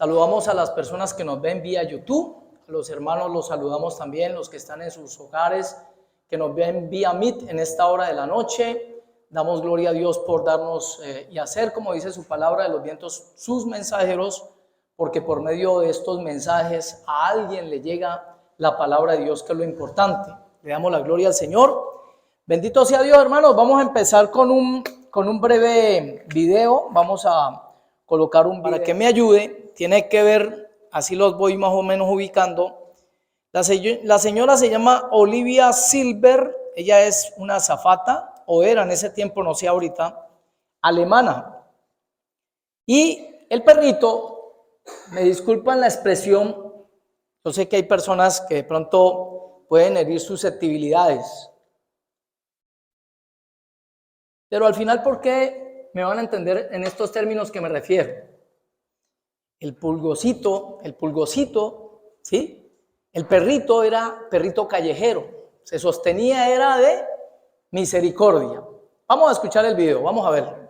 Saludamos a las personas que nos ven vía YouTube, a los hermanos los saludamos también, los que están en sus hogares, que nos ven vía Meet en esta hora de la noche. Damos gloria a Dios por darnos y hacer, como dice su palabra, de los vientos sus mensajeros, porque por medio de estos mensajes a alguien le llega la palabra de Dios, que es lo importante. Le damos la gloria al Señor. Bendito sea Dios, hermanos. Vamos a empezar con un breve video. Vamos a colocar un video para que me ayude. Tiene que ver, así los voy más o menos ubicando. La señora se llama Olivia Silver. Ella es una azafata, o era en ese tiempo, no sé ahorita, alemana. Y el perrito, me disculpan la expresión, yo sé que hay personas que de pronto pueden herir susceptibilidades. Pero al final, ¿por qué me van a entender en estos términos que me refiero? El pulgosito, ¿sí? El perrito era perrito callejero, se sostenía, era de misericordia. Vamos a escuchar el video, vamos a ver.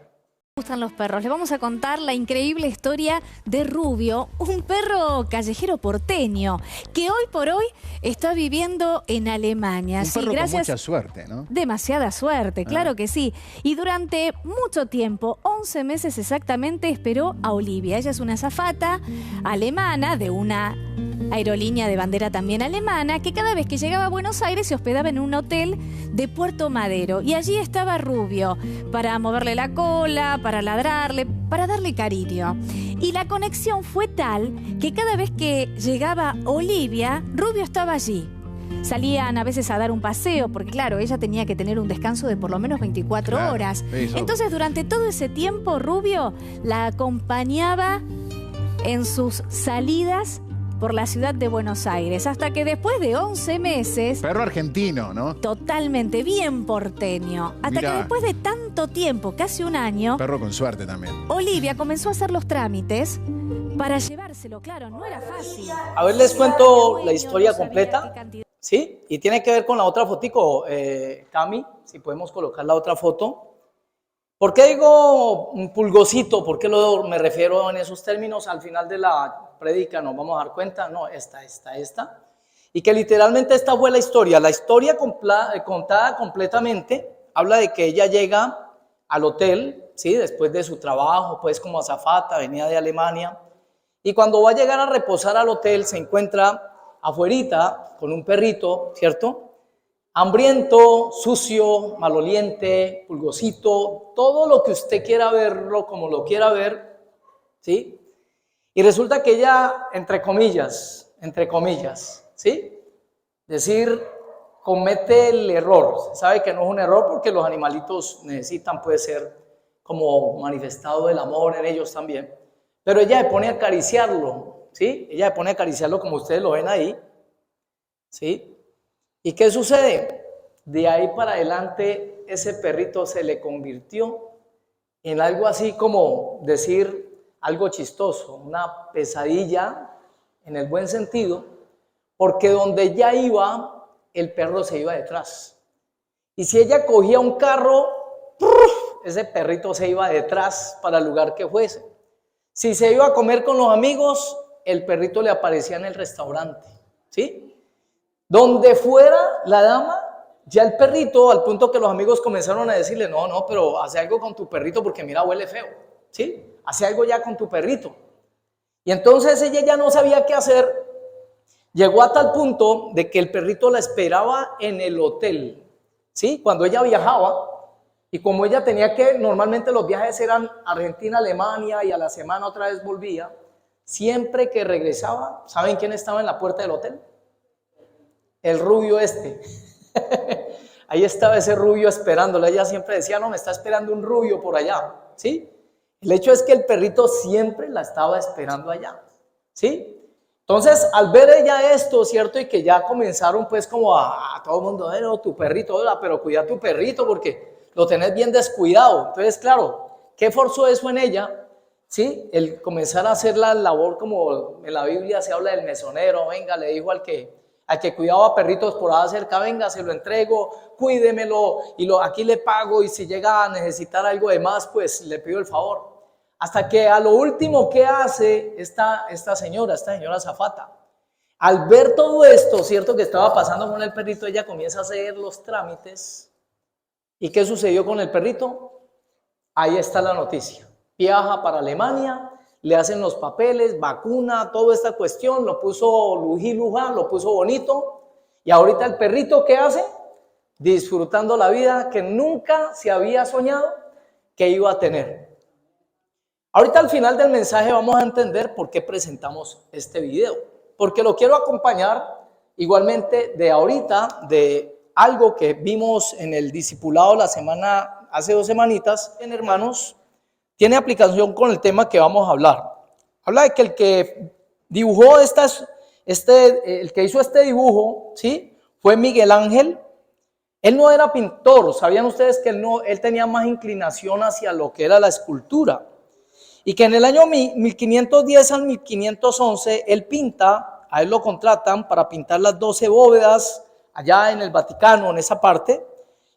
Me gustan los perros. Les vamos a contar la increíble historia de Rubio, un perro callejero porteño que hoy por hoy está viviendo en Alemania. Un perro con mucha suerte, ¿no? Demasiada suerte, claro que sí. Y durante mucho tiempo, 11 meses exactamente, esperó a Olivia. Ella es una azafata alemana de una aerolínea de bandera también alemana, que cada vez que llegaba a Buenos Aires se hospedaba en un hotel de Puerto Madero. Y allí estaba Rubio para moverle la cola, para ladrarle, para darle cariño. Y la conexión fue tal que cada vez que llegaba Olivia, Rubio estaba allí. Salían a veces a dar un paseo, porque claro, ella tenía que tener un descanso de por lo menos 24 horas. Eso. Entonces, durante todo ese tiempo, Rubio la acompañaba en sus salidas por la ciudad de Buenos Aires, hasta que después de 11 meses... Perro argentino, ¿no? Totalmente, bien porteño. Hasta que después de tanto tiempo, casi un año... Perro con suerte también. Olivia comenzó a hacer los trámites para llevárselo, claro, no era fácil. A ver, les cuento la historia completa, ¿sí? Y tiene que ver con la otra fotico, Cami, si podemos colocar la otra foto. ¿Por qué digo un pulgosito? ¿Por qué me refiero en esos términos? Al final de la prédica nos vamos a dar cuenta, no, esta. Y que literalmente esta fue la historia. La historia contada completamente habla de que ella llega al hotel, ¿sí? Después de su trabajo, pues como azafata, venía de Alemania. Y cuando va a llegar a reposar al hotel, se encuentra afuerita con un perrito, ¿cierto? Hambriento, sucio, maloliente, pulgosito, todo lo que usted quiera verlo como lo quiera ver, ¿sí? Y resulta que ella, entre comillas, ¿sí? Decir, comete el error. Se sabe que no es un error porque los animalitos necesitan, puede ser como manifestado el amor en ellos también. Pero ella se pone a acariciarlo, ¿sí? Ella se pone a acariciarlo como ustedes lo ven ahí, ¿sí? ¿Y qué sucede? De ahí para adelante ese perrito se le convirtió en algo así como decir algo chistoso, una pesadilla en el buen sentido, porque donde ella iba, el perro se iba detrás. Y si ella cogía un carro, ese perrito se iba detrás para el lugar que fuese. Si se iba a comer con los amigos, el perrito le aparecía en el restaurante, ¿sí? Donde fuera la dama, ya el perrito, al punto que los amigos comenzaron a decirle, no, pero hace algo con tu perrito porque mira, huele feo, ¿sí? Hace algo ya con tu perrito. Y entonces ella ya no sabía qué hacer. Llegó a tal punto de que el perrito la esperaba en el hotel, ¿sí? Cuando ella viajaba, y como ella tenía que, normalmente los viajes eran Argentina, Alemania, y a la semana otra vez volvía, siempre que regresaba, ¿saben quién estaba en la puerta del hotel? El rubio este. Ahí estaba ese rubio esperándola. Ella siempre decía, no, me está esperando un rubio por allá, ¿sí? El hecho es que el perrito siempre la estaba esperando allá, ¿sí? Entonces, al ver ella esto, ¿cierto? Y que ya comenzaron pues como a todo el mundo, no, tu perrito, pero cuida tu perrito porque lo tenés bien descuidado. Entonces, claro, ¿qué forzó eso en ella? ¿Sí? El comenzar a hacer la labor como en la Biblia se habla del mesonero. Venga, le dijo al que cuidaba perritos por allá cerca, venga, se lo entrego, cuídemelo y aquí le pago, y si llega a necesitar algo de más, pues le pido el favor. Hasta que a lo último que hace esta señora azafata, al ver todo esto, cierto, que estaba pasando con el perrito, ella comienza a hacer los trámites. ¿Y qué sucedió con el perrito? Ahí está la noticia. Viaja para Alemania, le hacen los papeles, vacuna, toda esta cuestión, lo puso lují luja, lo puso bonito. Y ahorita el perrito, ¿qué hace? Disfrutando la vida que nunca se había soñado que iba a tener. Ahorita al final del mensaje vamos a entender por qué presentamos este video. Porque lo quiero acompañar igualmente de ahorita, de algo que vimos en el discipulado hace 2 semanitas, en hermanos, tiene aplicación con el tema que vamos a hablar. Habla de que el que dibujó el que hizo este dibujo, ¿sí? Fue Miguel Ángel. Él no era pintor, ¿sabían ustedes que él tenía más inclinación hacia lo que era la escultura? Y que en el año 1510 al 1511 él pinta, a él lo contratan para pintar las 12 bóvedas allá en el Vaticano, en esa parte,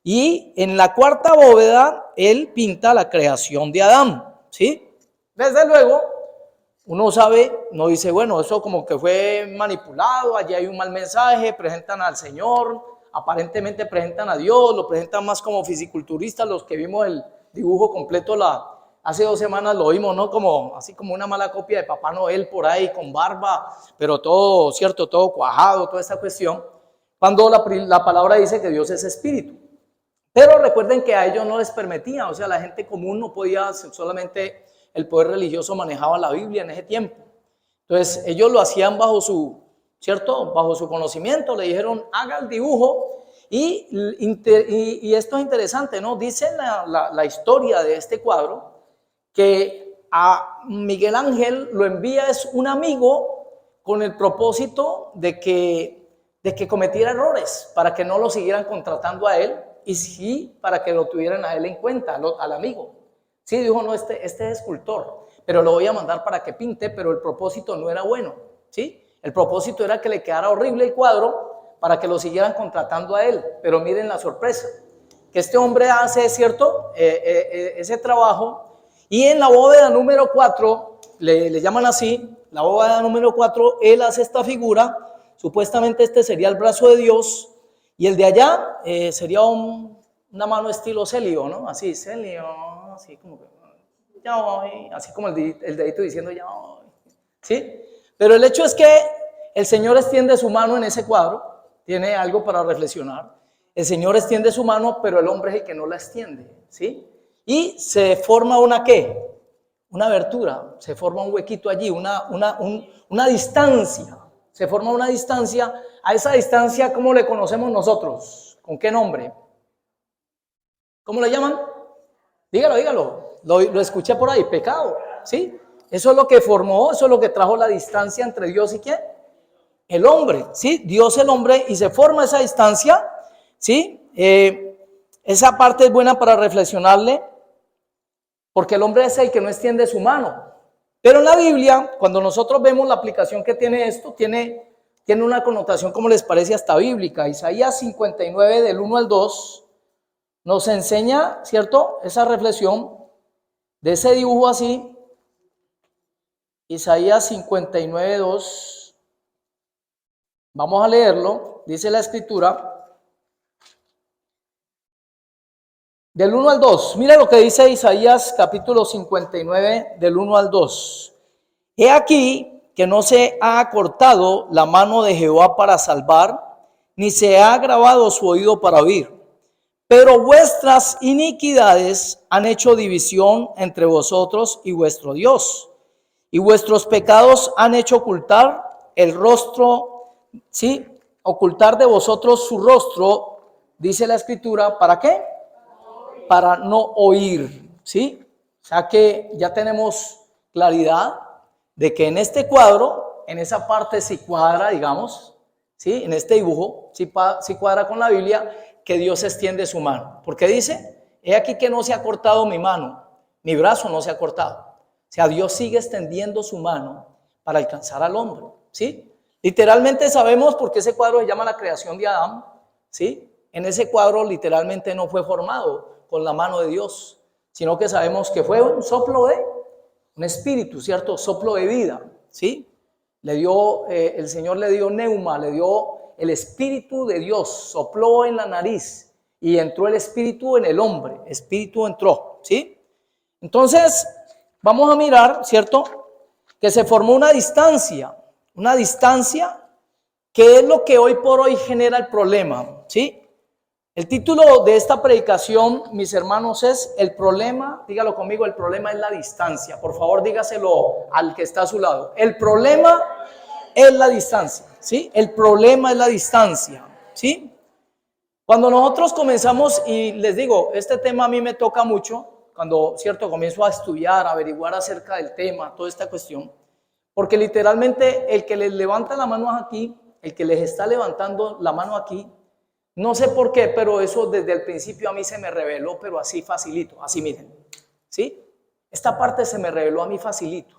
y en la 4ª bóveda él pinta la creación de Adán, ¿sí? Desde luego, uno sabe, no dice, bueno, eso como que fue manipulado, allí hay un mal mensaje, presentan al Señor, aparentemente presentan a Dios, lo presentan más como fisiculturistas, los que vimos el dibujo completo hace 2 semanas lo vimos, ¿no? Así como una mala copia de Papá Noel por ahí, con barba, pero todo, ¿cierto? Todo cuajado, toda esta cuestión, cuando la palabra dice que Dios es espíritu. Pero recuerden que a ellos no les permitía, o sea, la gente común no podía, solamente el poder religioso manejaba la Biblia en ese tiempo. Entonces, ellos lo hacían bajo su conocimiento, le dijeron, haga el dibujo, y esto es interesante, ¿no? Dice la historia de este cuadro, que a Miguel Ángel lo envía es un amigo con el propósito de que cometiera errores, para que no lo siguieran contratando a él, y sí, para que lo tuvieran a él en cuenta, al amigo. Sí, dijo, no, este es escultor, pero lo voy a mandar para que pinte, pero el propósito no era bueno, ¿sí? El propósito era que le quedara horrible el cuadro para que lo siguieran contratando a él, pero miren la sorpresa, que este hombre hace, ¿cierto?, ese trabajo, y en la bóveda número 4, le llaman así, la bóveda número 4, él hace esta figura, supuestamente este sería el brazo de Dios, y el de allá sería una mano estilo Celio, ¿no? Así, Celio, así como que, ya voy, así como el dedito diciendo ya voy, ¿sí? Pero el hecho es que el Señor extiende su mano en ese cuadro, tiene algo para reflexionar. El Señor extiende su mano, pero el hombre es el que no la extiende, ¿sí? Y se forma una ¿qué? Una abertura, se forma un huequito allí, una distancia. Se forma una distancia. A esa distancia, ¿cómo le conocemos nosotros? ¿Con qué nombre? ¿Cómo le llaman? Dígalo. Lo escuché por ahí, pecado, ¿sí? Eso es lo que formó, eso es lo que trajo la distancia entre Dios y ¿quién? El hombre, ¿sí? Dios, el hombre, y se forma esa distancia, ¿sí? Esa parte es buena para reflexionarle, porque el hombre es el que no extiende su mano. Pero en la Biblia, cuando nosotros vemos la aplicación que tiene esto, tiene una connotación, como les parece, hasta bíblica. Isaías 59, del 1 al 2, nos enseña, ¿cierto?, esa reflexión de ese dibujo así. Isaías 59, 2. Vamos a leerlo. Dice la escritura. Del 1 al 2, mira lo que dice Isaías capítulo 59, del 1 al 2. He aquí que no se ha acortado la mano de Jehová para salvar, ni se ha agravado su oído para oír. Pero vuestras iniquidades han hecho división entre vosotros y vuestro Dios, y vuestros pecados han hecho ocultar el rostro, ¿sí? Ocultar de vosotros su rostro, dice la escritura, ¿para qué? Para no oír, ¿sí? O sea que ya tenemos claridad de que en este cuadro, en esa parte sí cuadra, digamos, ¿sí? En este dibujo sí cuadra con la Biblia, que Dios extiende su mano. Porque dice, he aquí que no se ha cortado mi mano, mi brazo no se ha cortado. O sea, Dios sigue extendiendo su mano para alcanzar al hombre, ¿sí? Literalmente sabemos por qué ese cuadro se llama la creación de Adán, ¿sí? En ese cuadro literalmente no fue formado con la mano de Dios, sino que sabemos que fue un soplo un espíritu, ¿cierto? Soplo de vida, ¿sí? El Señor le dio neuma, le dio el espíritu de Dios, sopló en la nariz y entró el espíritu en el hombre, espíritu entró, ¿sí? Entonces, vamos a mirar, ¿cierto? Que se formó una distancia que es lo que hoy por hoy genera el problema, ¿sí? El título de esta predicación, mis hermanos, es el problema, dígalo conmigo, el problema es la distancia. Por favor, dígaselo al que está a su lado. El problema es la distancia, ¿sí? El problema es la distancia, ¿sí? Cuando nosotros comenzamos, y les digo, este tema a mí me toca mucho, cuando, ¿cierto?, comienzo a estudiar, a averiguar acerca del tema, toda esta cuestión, porque literalmente el que les levanta la mano aquí, el que les está levantando la mano aquí, no sé por qué, pero eso desde el principio a mí se me reveló, pero así facilito, así miren, ¿sí? Esta parte se me reveló a mí facilito.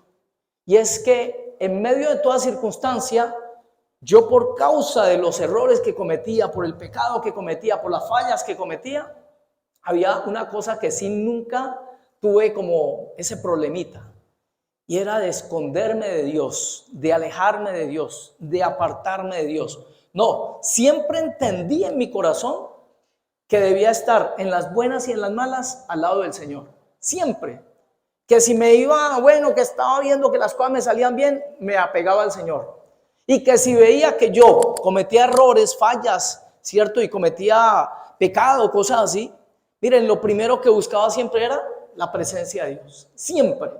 Y es que en medio de toda circunstancia, yo por causa de los errores que cometía, por el pecado que cometía, por las fallas que cometía, había una cosa que sí nunca tuve como ese problemita. Y era de esconderme de Dios, de alejarme de Dios, de apartarme de Dios. No, siempre entendí en mi corazón que debía estar en las buenas y en las malas al lado del Señor. Siempre. Que si me iba, bueno, que estaba viendo que las cosas me salían bien, me apegaba al Señor. Y que si veía que yo cometía errores, fallas, ¿cierto? Y cometía pecado, cosas así. Miren, lo primero que buscaba siempre era la presencia de Dios. Siempre.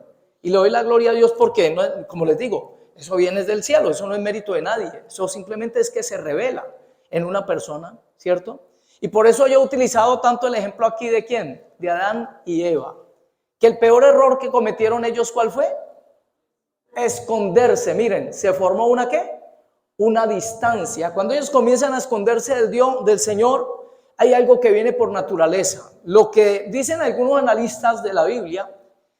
Y le doy la gloria a Dios porque, no, como les digo, eso viene del cielo, eso no es mérito de nadie, eso simplemente es que se revela en una persona, ¿cierto? Y por eso yo he utilizado tanto el ejemplo aquí de ¿quién? De Adán y Eva. Que el peor error que cometieron ellos, ¿cuál fue? Esconderse. Miren, se formó una ¿qué? Una distancia. Cuando ellos comienzan a esconderse del Dios, del Señor, hay algo que viene por naturaleza. Lo que dicen algunos analistas de la Biblia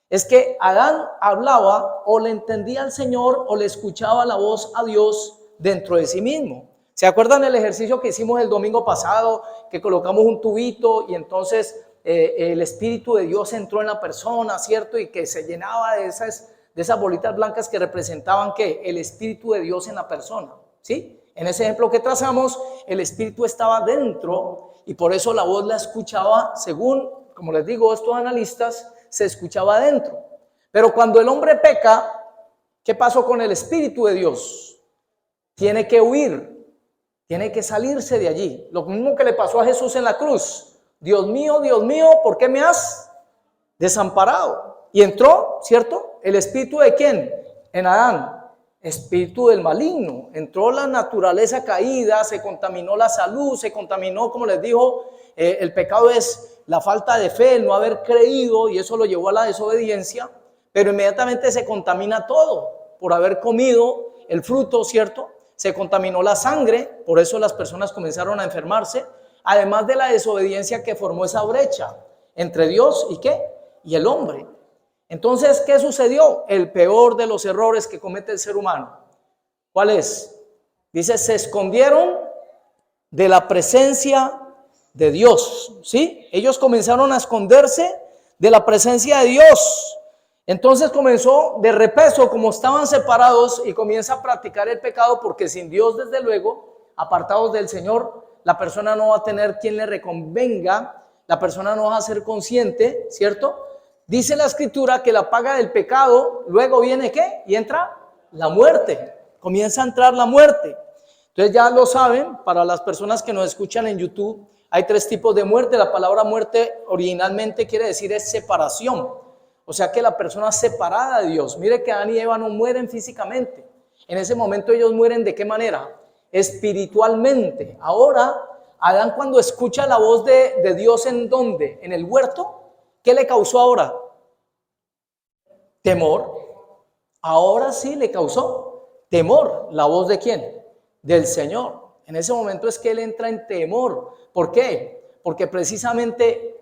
es que Adán hablaba o le entendía al Señor o le escuchaba la voz a Dios dentro de sí mismo. ¿Se acuerdan el ejercicio que hicimos el domingo pasado? Que colocamos un tubito y entonces el Espíritu de Dios entró en la persona, ¿cierto? Y que se llenaba de esas bolitas blancas que representaban ¿qué? El Espíritu de Dios en la persona, ¿sí? En ese ejemplo que trazamos, el Espíritu estaba dentro y por eso la voz la escuchaba, según, como les digo, estos analistas, se escuchaba adentro. Pero cuando el hombre peca, ¿qué pasó con el Espíritu de Dios? Tiene que huir, tiene que salirse de allí. Lo mismo que le pasó a Jesús en la cruz. Dios mío, ¿por qué me has desamparado? Y entró, ¿cierto? ¿El espíritu de quién? En Adán. Espíritu del maligno. Entró la naturaleza caída, se contaminó la salud, se contaminó, como les dijo, el pecado es la falta de fe, el no haber creído, y eso lo llevó a la desobediencia, pero inmediatamente se contamina todo por haber comido el fruto, ¿cierto? Se contaminó la sangre, por eso las personas comenzaron a enfermarse, además de la desobediencia que formó esa brecha entre Dios y ¿qué? Y el hombre. Entonces, ¿qué sucedió? El peor de los errores que comete el ser humano. ¿Cuál es? Dice, se escondieron de la presencia de Dios, ¿sí? Ellos comenzaron a esconderse de la presencia de Dios. Entonces comenzó de repeso, como estaban separados, y comienza a practicar el pecado, porque sin Dios, desde luego, apartados del Señor, la persona no va a tener quien le reconvenga, la persona no va a ser consciente, ¿cierto? Dice la Escritura que la paga del pecado, luego viene ¿qué? Y entra la muerte, comienza a entrar la muerte. Entonces ya lo saben, para las personas que nos escuchan en YouTube, hay 3 tipos de muerte. La palabra muerte originalmente quiere decir es separación. O sea que la persona separada de Dios. Mire que Adán y Eva no mueren físicamente. En ese momento ellos mueren ¿de qué manera? Espiritualmente. Ahora, Adán cuando escucha la voz de Dios, ¿en dónde? En el huerto. ¿Qué le causó ahora? Temor. Ahora sí le causó temor. ¿La voz de quién? Del Señor. En ese momento es que él entra en temor. ¿Por qué? Porque precisamente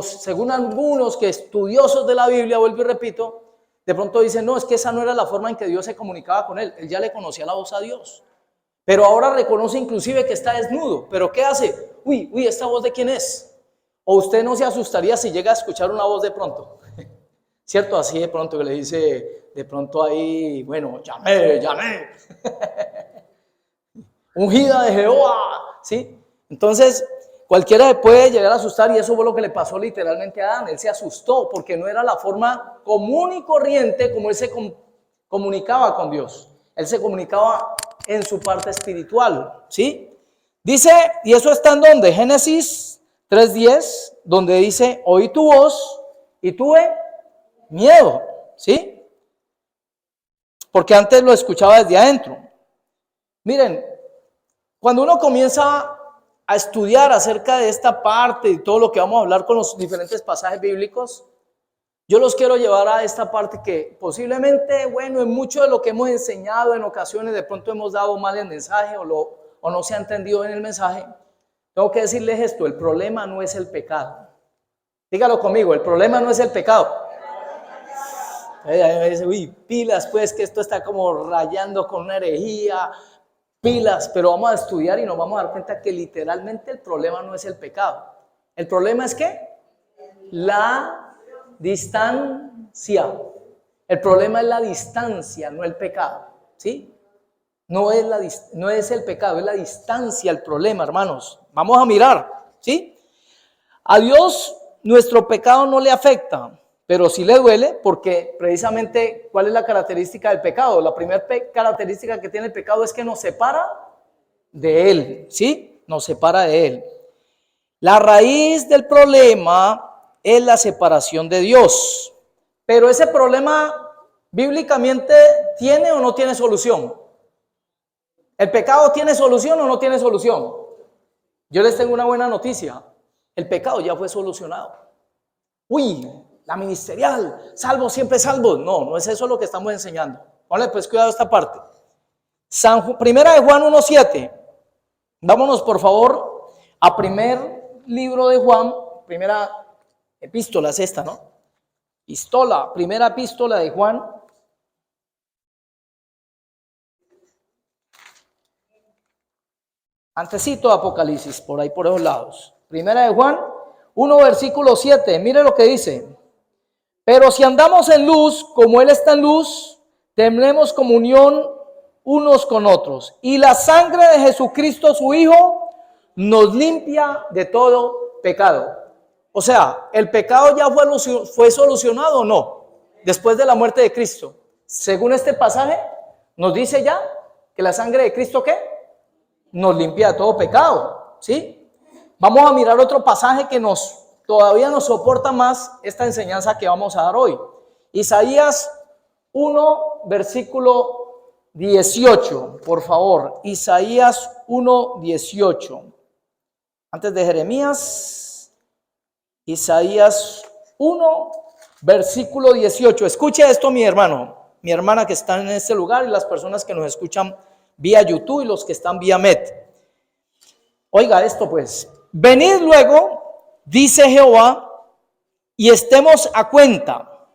según algunos que estudiosos de la Biblia, vuelvo y repito, de pronto dicen, no, es que esa no era la forma en que Dios se comunicaba con él. Él ya le conocía la voz a Dios. Pero ahora reconoce inclusive que está desnudo. ¿Pero qué hace? Uy, ¿esta voz de quién es? ¿O usted no se asustaría si llega a escuchar una voz de pronto? ¿Cierto? Así de pronto que le dice, de pronto ahí, bueno, llamé. Ungida de Jehová, ¿sí? Entonces, cualquiera le puede llegar a asustar y eso fue lo que le pasó literalmente a Adán. Él se asustó porque no era la forma común y corriente como él se comunicaba con Dios. Él se comunicaba en su parte espiritual, ¿sí? Dice, y eso está en donde, Génesis 3:10, donde dice, oí tu voz y tuve miedo, ¿sí? Porque antes lo escuchaba desde adentro. Miren, cuando uno comienza a estudiar acerca de esta parte y todo lo que vamos a hablar con los diferentes pasajes bíblicos, yo los quiero llevar a esta parte que posiblemente, bueno, en mucho de lo que hemos enseñado en ocasiones de pronto hemos dado mal el mensaje o no se ha entendido en el mensaje. Tengo que decirles esto, el problema no es el pecado. Dígalo conmigo, el problema no es el pecado. Me dice, uy, pilas pues que esto está como rayando con una herejía, pilas, pero vamos a estudiar y nos vamos a dar cuenta que literalmente el problema no es el pecado. El problema es ¿qué? La distancia. El problema es la distancia, no el pecado, ¿sí? No es el pecado, es la distancia el problema, hermanos. Vamos a mirar, ¿sí? A Dios nuestro pecado no le afecta, pero sí le duele porque precisamente, ¿cuál es la característica del pecado? La primera característica que tiene el pecado es que nos separa de Él, ¿sí? Nos separa de Él. La raíz del problema es la separación de Dios. Pero ese problema bíblicamente ¿tiene o no tiene solución? ¿El pecado tiene solución o no tiene solución? Yo les tengo una buena noticia. El pecado ya fue solucionado. Uy, la ministerial, salvo siempre salvo. No es eso lo que estamos enseñando. Ponle pues cuidado a esta parte. Primera de Juan 1:7. Vámonos por favor a primer libro de Juan, primera epístola es esta, ¿no? Primera epístola de Juan. Antecito de Apocalipsis, por ahí por esos lados. Primera de Juan 1, versículo 7. Mire lo que dice. Pero si andamos en luz, como Él está en luz, tenemos comunión unos con otros. Y la sangre de Jesucristo, su Hijo, nos limpia de todo pecado. O sea, ¿el pecado ya fue solucionado o no? Después de la muerte de Cristo. Según este pasaje, nos dice ya que la sangre de Cristo, ¿qué? Nos limpia de todo pecado, ¿sí? Vamos a mirar otro pasaje que todavía nos soporta más esta enseñanza que vamos a dar hoy. Isaías 1, versículo 18, por favor. Isaías 1, 18. Antes de Jeremías, Isaías 1, versículo 18. Escuche esto, mi hermano, mi hermana que está en este lugar y las personas que nos escuchan vía YouTube y los que están vía Met. Oiga esto pues. Venid luego, dice Jehová, y estemos a cuenta.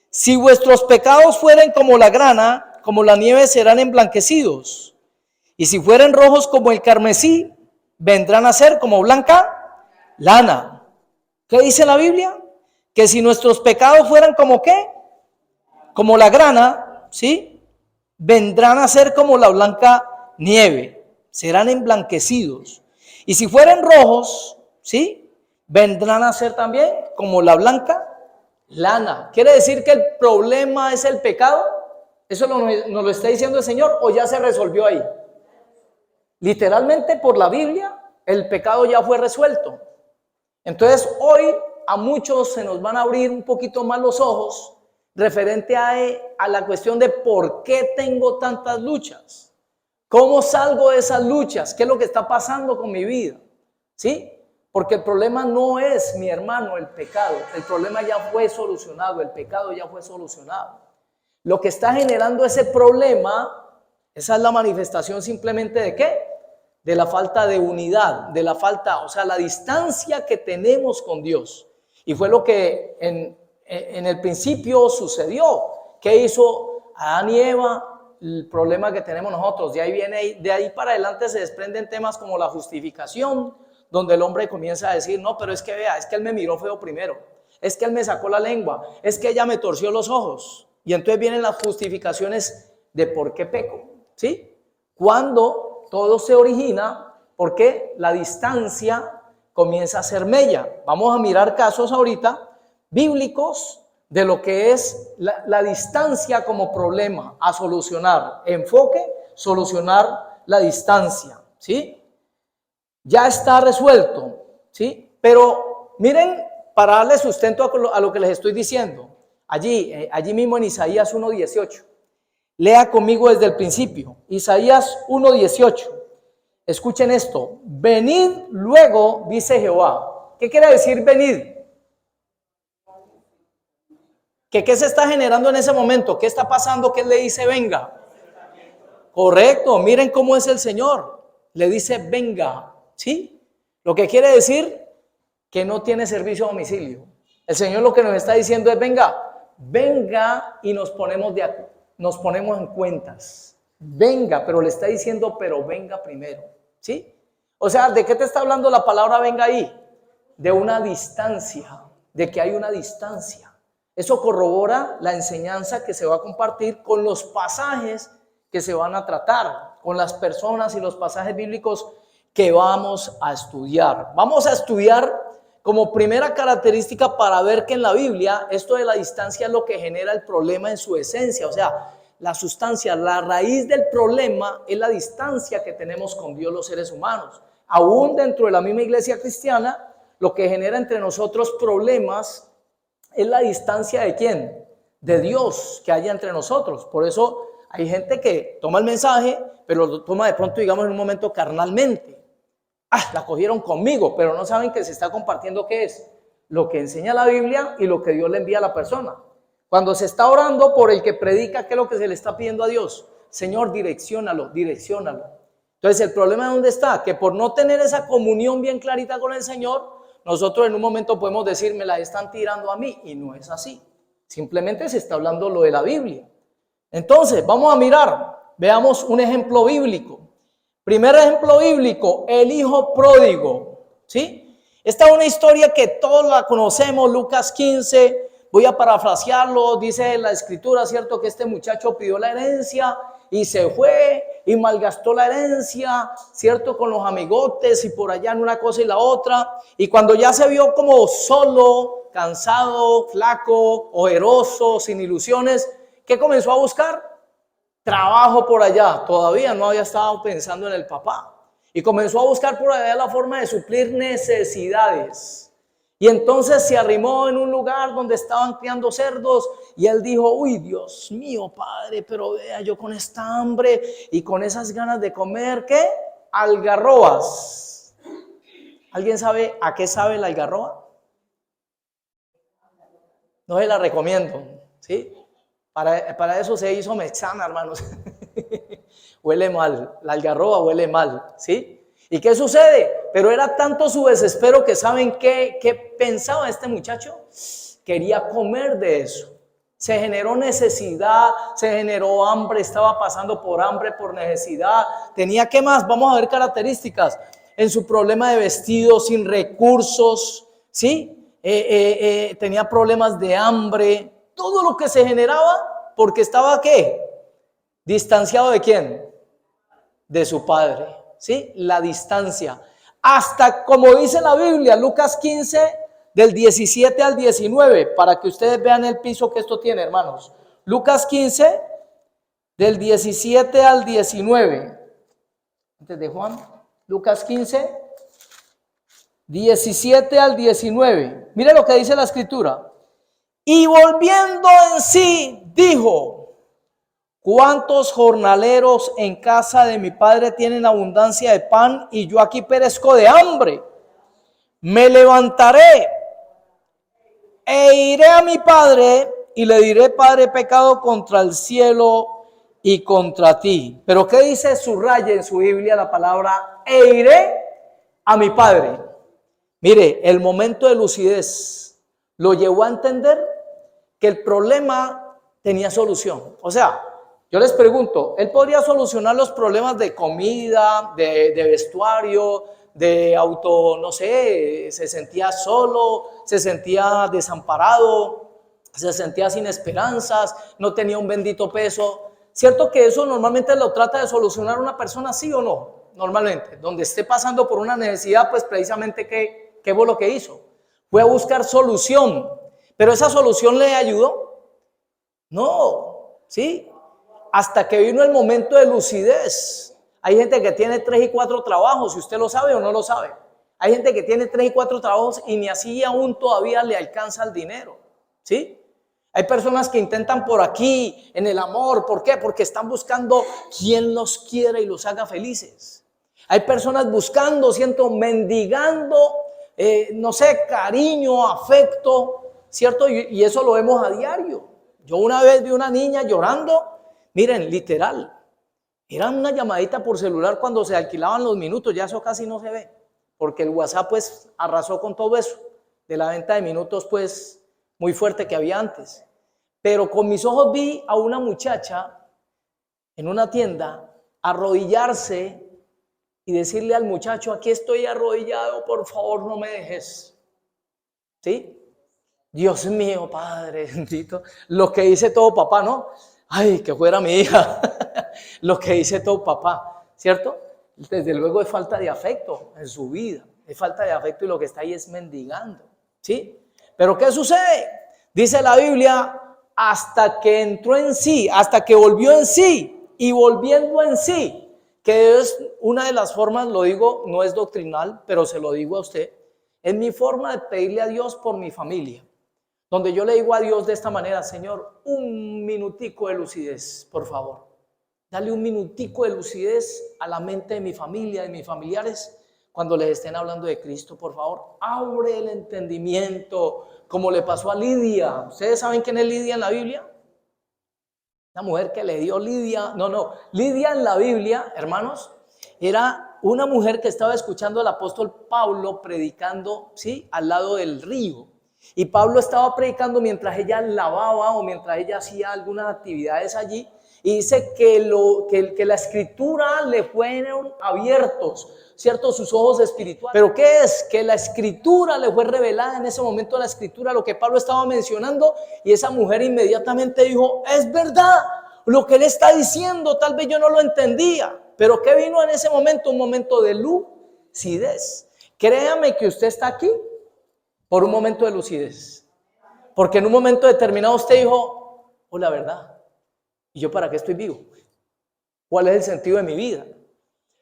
Si vuestros pecados fueren como la grana, como la nieve serán emblanquecidos. Y si fueren rojos como el carmesí, vendrán a ser como blanca lana. ¿Qué dice la Biblia? Que si nuestros pecados fueran como ¿qué? Como la grana, ¿sí? Vendrán a ser como la blanca nieve, serán emblanquecidos. Y si fueren rojos, ¿sí? Vendrán a ser también como la blanca lana. ¿Quiere decir que el problema es el pecado? ¿Eso nos lo está diciendo el Señor o ya se resolvió ahí? Literalmente por la Biblia, el pecado ya fue resuelto. Entonces hoy a muchos se nos van a abrir un poquito más los ojos referente a la cuestión de por qué tengo tantas luchas. ¿Cómo salgo de esas luchas? ¿Qué es lo que está pasando con mi vida? ¿Sí? Porque el problema no es, mi hermano, el pecado. El problema ya fue solucionado, el pecado ya fue solucionado. Lo que está generando ese problema, esa es la manifestación simplemente ¿de qué? De la falta de unidad, de la falta, o sea, la distancia que tenemos con Dios. Y fue lo que en el principio sucedió. ¿Qué hizo Adán y Eva? El problema que tenemos nosotros. De ahí para adelante se desprenden temas como la justificación, donde el hombre comienza a decir, no, pero es que vea, es que él me miró feo primero. es que él me sacó la lengua, es que ella me torció los ojos. Y entonces vienen las justificaciones de por qué peco, ¿sí? Cuando todo se origina porque la distancia comienza a ser mella. Vamos a mirar casos ahorita bíblicos de lo que es la distancia como problema a solucionar. Enfoque, solucionar la distancia, ¿sí? Ya está resuelto, ¿sí? Pero miren, para darle sustento a lo que les estoy diciendo, allí mismo en Isaías 1:18. Lea conmigo desde el principio. Isaías 1:18. Escuchen esto. Venid luego, dice Jehová. ¿Qué quiere decir venid? ¿Qué se está generando en ese momento? ¿Qué está pasando? ¿Qué le dice venga? Correcto, miren cómo es el Señor. Le dice venga, ¿sí? Lo que quiere decir que no tiene servicio a domicilio. El Señor lo que nos está diciendo es venga y nos ponemos en cuentas. Venga, pero le está diciendo, pero venga primero, ¿sí? O sea, ¿de qué te está hablando la palabra venga ahí? De una distancia, de que hay una distancia. Eso corrobora la enseñanza que se va a compartir con los pasajes que se van a tratar, con las personas y los pasajes bíblicos que vamos a estudiar. Vamos a estudiar como primera característica para ver que en la Biblia esto de la distancia es lo que genera el problema en su esencia. O sea, la sustancia, la raíz del problema es la distancia que tenemos con Dios los seres humanos. Aún dentro de la misma iglesia cristiana, lo que genera entre nosotros problemas es la distancia de ¿quién? De Dios que haya entre nosotros. Por eso hay gente que toma el mensaje, pero lo toma de pronto, digamos, en un momento carnalmente. La cogieron conmigo, pero no saben que se está compartiendo ¿qué es? Lo que enseña la Biblia y lo que Dios le envía a la persona. Cuando se está orando por el que predica, ¿qué es lo que se le está pidiendo a Dios? Señor, direcciónalo. Entonces, ¿el problema dónde está? Que por no tener esa comunión bien clarita con el Señor, nosotros en un momento podemos decir, me la están tirando a mí, y no es así. Simplemente se está hablando lo de la Biblia. Entonces, vamos a mirar, veamos un ejemplo bíblico. Primer ejemplo bíblico, el hijo pródigo, ¿sí? Esta es una historia que todos la conocemos, Lucas 15, voy a parafrasearlo, dice la escritura, ¿cierto? Que este muchacho pidió la herencia y se fue y malgastó la herencia, ¿cierto? Con los amigotes y por allá en una cosa y la otra. Y cuando ya se vio como solo, cansado, flaco, ojeroso, sin ilusiones, ¿qué comenzó a buscar? Trabajo por allá. Todavía no había estado pensando en el papá. Y comenzó a buscar por allá la forma de suplir necesidades. Y entonces se arrimó en un lugar donde estaban criando cerdos y él dijo, uy, Dios mío, Padre, pero vea, yo con esta hambre y con esas ganas de comer, ¿qué? Algarrobas. ¿Alguien sabe a qué sabe la algarroba? No se la recomiendo, ¿sí? Para eso se hizo Mexana, hermanos. Huele mal, la algarroba huele mal, ¿sí? ¿Y qué sucede? Pero era tanto su desespero que ¿saben qué pensaba este muchacho? Quería comer de eso. Se generó necesidad, se generó hambre, estaba pasando por hambre, por necesidad. Tenía, ¿qué más? Vamos a ver características. En su problema de vestido, sin recursos, ¿sí? Tenía problemas de hambre. Todo lo que se generaba porque estaba, ¿qué? Distanciado ¿de quién? De su padre. ¿Sí? La distancia. Hasta como dice la Biblia, Lucas 15, del 17 al 19, para que ustedes vean el piso que esto tiene, hermanos. Lucas 15, del 17 al 19. Antes de Juan, Lucas 15, 17 al 19. Mire lo que dice la escritura. Y volviendo en sí, dijo: ¿cuántos jornaleros en casa de mi padre tienen abundancia de pan y yo aquí perezco de hambre? Me levantaré e iré a mi padre y le diré: Padre, he pecado contra el cielo y contra ti. Pero ¿qué dice? Subraya en su Biblia la palabra e iré a mi padre. Mire, el momento de lucidez lo llevó a entender que el problema tenía solución. O sea, yo les pregunto, ¿él podría solucionar los problemas de comida, de vestuario, no sé, se sentía solo, se sentía desamparado, se sentía sin esperanzas, no tenía un bendito peso. ¿Cierto que eso normalmente lo trata de solucionar una persona, sí o no? Normalmente, donde esté pasando por una necesidad, pues precisamente, ¿qué fue lo que hizo? Fue a buscar solución, pero esa solución le ayudó. No, ¿sí? Hasta que vino el momento de lucidez. Hay gente que tiene 3 y 4 trabajos, si usted lo sabe o no lo sabe. Hay gente que tiene 3 y 4 trabajos y ni así aún todavía le alcanza el dinero, ¿sí? Hay personas que intentan por aquí, en el amor. ¿Por qué? Porque están buscando quien los quiera y los haga felices. Hay personas buscando, mendigando, no sé, cariño, afecto, ¿cierto? Y eso lo vemos a diario. Yo una vez vi una niña llorando, miren, literal. Era una llamadita por celular cuando se alquilaban los minutos, ya eso casi no se ve, porque el WhatsApp pues arrasó con todo eso, de la venta de minutos pues muy fuerte que había antes. Pero con mis ojos vi a una muchacha en una tienda arrodillarse y decirle al muchacho: aquí estoy arrodillado, por favor no me dejes. ¿Sí? Dios mío, Padre bendito, lo que dice todo papá, ¿no? Ay, que fuera mi hija. Lo que dice todo papá, ¿cierto? Desde luego es falta de afecto en su vida, es falta de afecto y lo que está ahí es mendigando, ¿sí? Pero ¿qué sucede? Dice la Biblia, hasta que entró en sí, hasta que volvió en sí, y volviendo en sí, que es una de las formas, lo digo, no es doctrinal, pero se lo digo a usted, es mi forma de pedirle a Dios por mi familia, donde yo le digo a Dios de esta manera: Señor, un minutico de lucidez, por favor. Dale un minutico de lucidez a la mente de mi familia, de mis familiares, cuando les estén hablando de Cristo, por favor. Abre el entendimiento, como le pasó a Lidia. ¿Ustedes saben quién es Lidia en la Biblia? La mujer que le dio Lidia. Lidia en la Biblia, hermanos, era una mujer que estaba escuchando al apóstol Pablo predicando, ¿sí?, al lado del río. Y Pablo estaba predicando mientras ella lavaba o mientras ella hacía algunas actividades allí. Y dice que la escritura le fueron abiertos, ¿cierto? Sus ojos espirituales. ¿Pero qué es? Que la escritura le fue revelada en ese momento, la escritura, lo que Pablo estaba mencionando. Y esa mujer inmediatamente dijo: es verdad, lo que él está diciendo, tal vez yo no lo entendía. Pero ¿qué vino en ese momento? Un momento de lucidez. Créame que usted está aquí por un momento de lucidez. Porque en un momento determinado usted dijo: oh, la verdad. ¿Y yo para qué estoy vivo? ¿Cuál es el sentido de mi vida?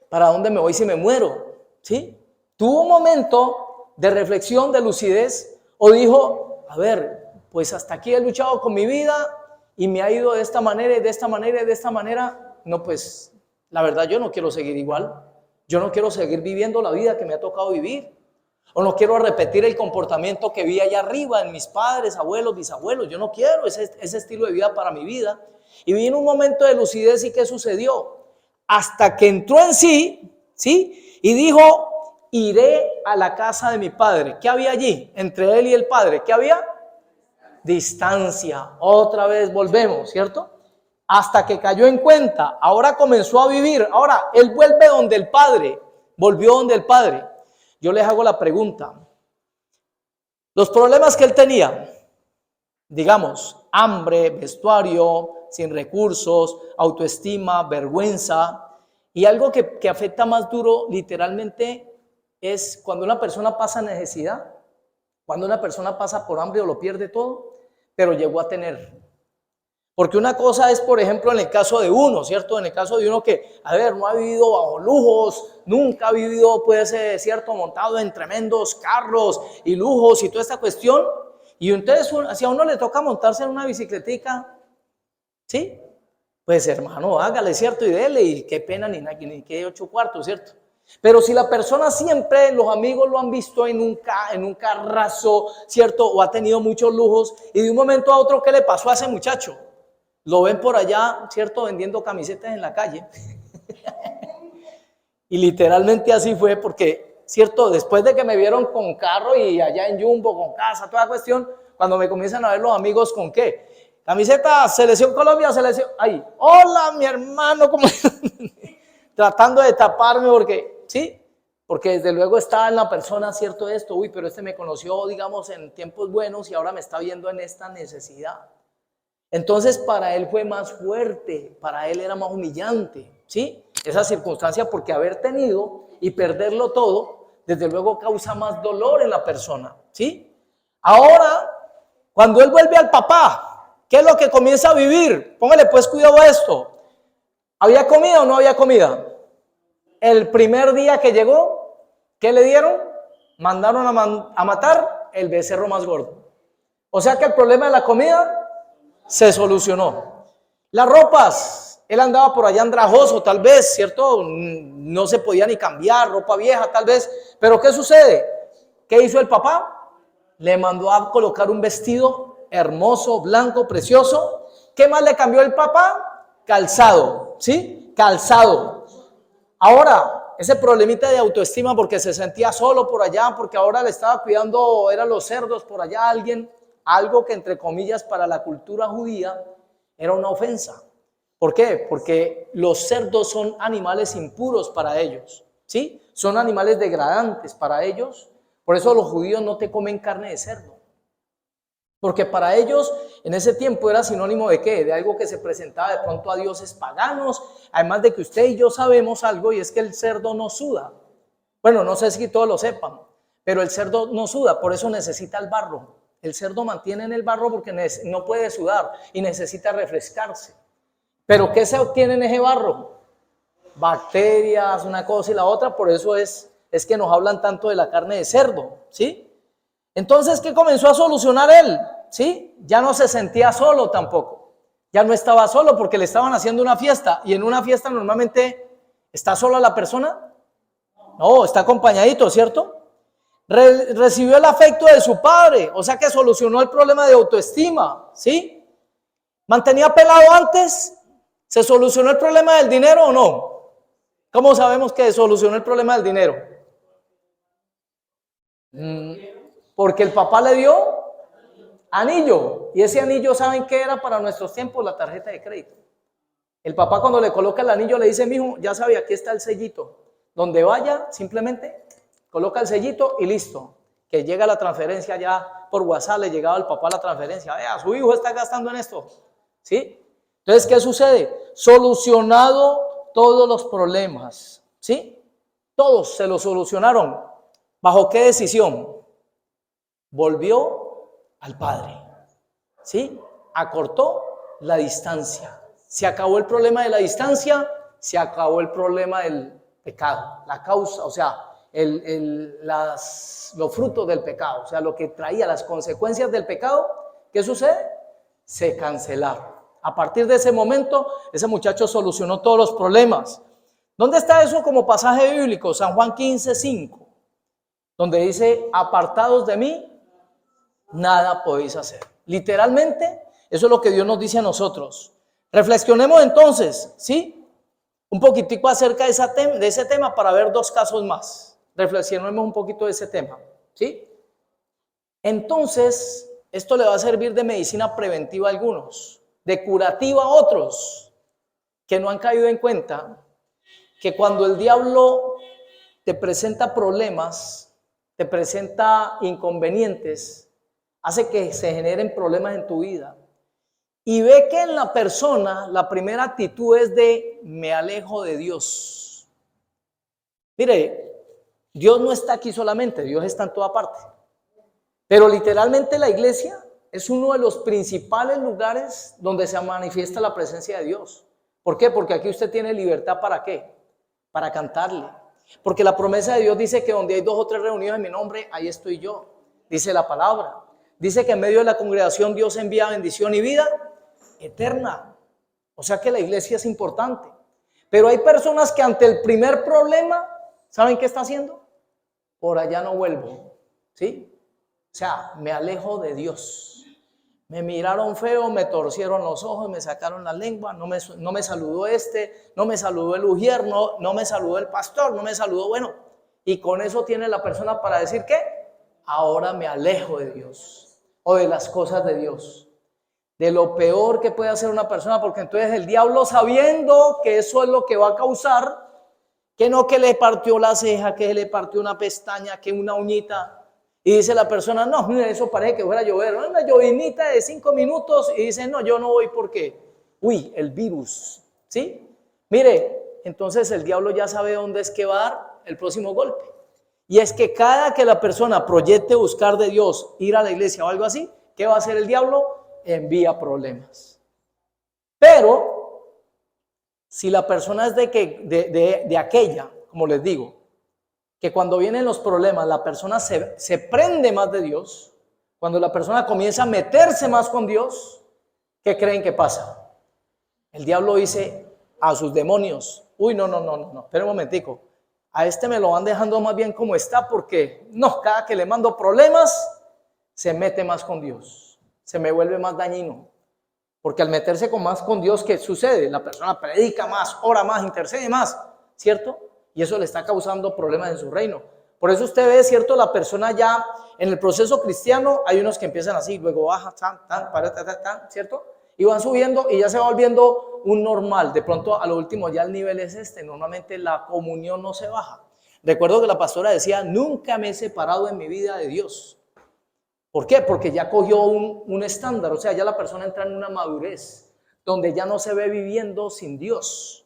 ¿Para dónde me voy si me muero? ¿Sí? ¿Tuvo un momento de reflexión, de lucidez? ¿O dijo: a ver, pues hasta aquí he luchado con mi vida y me ha ido de esta manera y de esta manera y de esta manera? No, pues la verdad yo no quiero seguir igual. Yo no quiero seguir viviendo la vida que me ha tocado vivir. O no quiero repetir el comportamiento que vi allá arriba en mis padres, abuelos, bisabuelos. Yo no quiero ese estilo de vida para mi vida. Y vino un momento de lucidez. ¿Y qué sucedió? Hasta que entró en sí, ¿sí? Y dijo: iré a la casa de mi padre. ¿Qué había allí? Entre él y el padre, ¿qué había? Distancia. Otra vez volvemos, ¿cierto? Hasta que cayó en cuenta. Ahora comenzó a vivir. Ahora él vuelve donde el padre. Volvió donde el padre. Yo les hago la pregunta. Los problemas que él tenía, digamos, hambre, vestuario, sin recursos, autoestima, vergüenza, y algo que afecta más duro literalmente es cuando una persona pasa necesidad, cuando una persona pasa por hambre o lo pierde todo, pero llegó a tener. Porque una cosa es, por ejemplo, en el caso de uno, ¿cierto? En el caso de uno que, a ver, no ha vivido bajo lujos, nunca ha vivido, puede ser, ¿cierto?, montado en tremendos carros y lujos y toda esta cuestión. Y entonces, si a uno le toca montarse en una bicicletica, ¿sí? Pues hermano, hágale, ¿cierto? Y dele, y qué pena, ni que 8 cuartos, ¿cierto? Pero si la persona siempre, los amigos lo han visto en un carrazo, ¿cierto? O ha tenido muchos lujos, y de un momento a otro, ¿qué le pasó a ese muchacho? Lo ven por allá, ¿cierto?, vendiendo camisetas en la calle. Y literalmente así fue porque, ¿cierto?, después de que me vieron con carro y allá en Jumbo, con casa, toda cuestión, cuando me comienzan a ver los amigos con ¿qué? Camiseta, Selección Colombia, Selección... Ay, hola, mi hermano, ¿cómo? Tratando de taparme porque Porque desde luego está en la persona cierto esto, uy, pero este me conoció, digamos, en tiempos buenos y ahora me está viendo en esta necesidad. Entonces para él fue más fuerte, para él era más humillante, ¿sí? Esa circunstancia, porque haber tenido y perderlo todo, desde luego causa más dolor en la persona, ¿sí? Ahora, cuando él vuelve al papá, ¿qué es lo que comienza a vivir? Póngale pues cuidado a esto. ¿Había comida o no había comida? El primer día que llegó, ¿qué le dieron? Mandaron a matar el becerro más gordo. O sea que el problema de la comida se solucionó. Las ropas, él andaba por allá andrajoso tal vez, ¿cierto? No se podía ni cambiar, ropa vieja tal vez. Pero ¿qué sucede? ¿Qué hizo el papá? Le mandó a colocar un vestido hermoso, blanco, precioso. ¿Qué más le cambió el papá? Calzado, ¿sí? Calzado. Ahora, ese problemita de autoestima porque se sentía solo por allá, porque ahora le estaba cuidando, eran los cerdos por allá alguien, algo que entre comillas para la cultura judía era una ofensa. ¿Por qué? Porque los cerdos son animales impuros para ellos, ¿sí? Son animales degradantes para ellos. Por eso los judíos no te comen carne de cerdo. Porque para ellos en ese tiempo era sinónimo de ¿qué? De algo que se presentaba de pronto a dioses paganos. Además de que usted y yo sabemos algo, y es que el cerdo no suda. Bueno, no sé si todos lo sepan, pero el cerdo no suda, por eso necesita el barro. El cerdo mantiene en el barro porque no puede sudar y necesita refrescarse. ¿Pero qué se obtiene en ese barro? Bacterias, una cosa y la otra, por eso es que nos hablan tanto de la carne de cerdo, ¿sí? Entonces, ¿qué comenzó a solucionar él? ¿Sí? Ya no se sentía solo tampoco. Ya no estaba solo porque le estaban haciendo una fiesta. Y en una fiesta normalmente, ¿está sola la persona? No, está acompañadito, ¿cierto? Recibió el afecto de su padre, o sea que solucionó el problema de autoestima, ¿sí? ¿Mantenía pelado antes? ¿Se solucionó el problema del dinero o no? ¿Cómo sabemos que solucionó el problema del dinero? Porque el papá le dio anillo, y ese anillo, ¿saben qué era para nuestros tiempos? La tarjeta de crédito. El papá cuando le coloca el anillo le dice, mijo, ya sabe, aquí está el sellito. Donde vaya, simplemente coloca el sellito y listo. Que llega la transferencia ya por WhatsApp, le llegaba al papá la transferencia. Vea, su hijo está gastando en esto. ¿Sí? Entonces, ¿qué sucede? Solucionado todos los problemas. ¿Sí? Todos se los solucionaron. ¿Bajo qué decisión? Volvió al Padre. ¿Sí? Acortó la distancia. Se acabó el problema de la distancia, se acabó el problema del pecado, la causa, o sea, los frutos del pecado, o sea, lo que traía las consecuencias del pecado. ¿Qué sucede? Se cancelaron. A partir de ese momento, ese muchacho solucionó todos los problemas. ¿Dónde está eso como pasaje bíblico? San Juan 15:5, donde dice, apartados de mí, nada podéis hacer. Literalmente, eso es lo que Dios nos dice a nosotros. Reflexionemos entonces, ¿sí? Un poquitico acerca de ese tema para ver dos casos más. Reflexionemos un poquito de ese tema, ¿sí? Entonces, esto le va a servir de medicina preventiva a algunos, de curativa a otros, que no han caído en cuenta que cuando el diablo te presenta problemas, te presenta inconvenientes, hace que se generen problemas en tu vida. Y ve que en la persona la primera actitud es de me alejo de Dios. Mire, Dios no está aquí solamente, Dios está en toda parte. Pero literalmente la iglesia es uno de los principales lugares donde se manifiesta la presencia de Dios. ¿Por qué? Porque aquí usted tiene libertad ¿para qué? Para cantarle. Porque la promesa de Dios dice que donde hay 2 o 3 reunidos en mi nombre, ahí estoy yo. Dice la palabra. Dice que en medio de la congregación Dios envía bendición y vida eterna. O sea que la iglesia es importante. Pero hay personas que ante el primer problema, ¿saben qué está haciendo? Por allá no vuelvo, ¿sí? O sea, me alejo de Dios. Me miraron feo, me torcieron los ojos, me sacaron la lengua, no me saludó no me saludó el ujier, no me saludó el pastor, no me saludó, bueno. Y con eso tiene la persona para decir ¿qué? Ahora me alejo de Dios o de las cosas de Dios. De lo peor que puede hacer una persona, porque entonces el diablo, sabiendo que eso es lo que va a causar, Que no, que le partió la ceja, que le partió una pestaña, que una uñita. Y dice la persona, no, mire, eso parece que fuera a llover. Una llovinita de 5 minutos. Y dice, no, yo no voy porque, uy, el virus, ¿sí? Mire, entonces el diablo ya sabe dónde es que va a dar el próximo golpe. Y es que cada que la persona proyecte buscar de Dios, ir a la iglesia o algo así, ¿qué va a hacer el diablo? Envía problemas. Pero, si la persona es de aquella, como les digo, que cuando vienen los problemas, la persona se prende más de Dios, cuando la persona comienza a meterse más con Dios, ¿qué creen que pasa? El diablo dice a sus demonios, uy, no, espera un momentico, a este me lo van dejando más bien como está, porque no, cada que le mando problemas, se mete más con Dios, se me vuelve más dañino, porque al meterse más con Dios, ¿qué sucede? La persona predica más, ora más, intercede más, ¿cierto? Y eso le está causando problemas en su reino. Por eso usted ve, ¿cierto? La persona ya en el proceso cristiano, hay unos que empiezan así, luego baja, ¿cierto? Y van subiendo y ya se va volviendo un normal. De pronto a lo último ya el nivel es este. Normalmente la comunión no se baja. Recuerdo que la pastora decía, nunca me he separado en mi vida de Dios. ¿Por qué? Porque ya cogió un estándar. O sea, ya la persona entra en una madurez donde ya no se ve viviendo sin Dios.